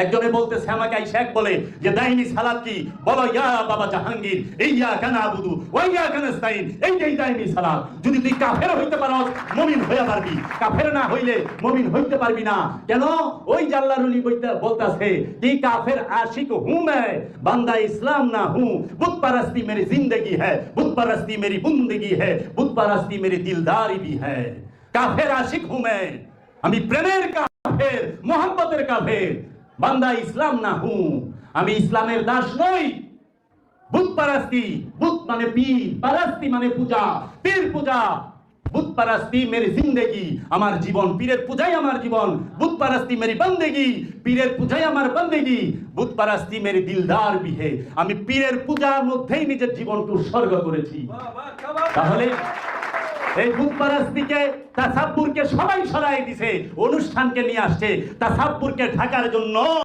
একজনে বলতেছে আমাকে এই শেখ বলে যে দাইনি সালাত কি, বলো ইয়া বাবা জাহাঙ্গীর ইয়া কানা আবুদু ওয়া ইয়া কানাস্তাইন, এইটাই দাইনি সালাত। যদি তুই কাফের হইতে পারস মুমিন হইয়া পারবি, কাফের না হইলে মুমিন হইতে পারবি না। কেন? ওই যে আল্লাহর ওলি বলতাছে কি কাফের आशिक हूं मैं, बंदा इस्लाम ना हूं, बुत परस्ती मेरी जिंदगी है, बुत परस्ती मेरी बंदगी है, बुत परस्ती मेरी दिलदारी भी है। काफेर आशिक हूं मैं, আমি প্রেমের কাফের, মোহাম্মতের কাফের। বান্দা ইসলাম না হু, আমি ইসলামের দাস নই। বুত পারাস্তি, বুত মানে পীর, পারাস্তি মানে পূজা, পীর পূজা। বুত পারাস্তি মেরি জিন্দেগি, আমার জীবন পীরের পূজাই আমার জীবন। বুত পারাস্তি মেরি বন্দেগি, পীরের পূজাই আমার বন্দেগি। বুত পারাস্তি মেরি দিলদার भी है, আমি পীরের পূজার মধ্যেই নিজের জীবনকে উৎসর্গ করেছি। তাহলে এই বুত পারাস্তিকে, তাসাব্বুরকে সবাই সরাই দিছে, অনুষ্ঠানকে নিয়ে আসছে তাসাব্বুরকে ঢাকার জন্য।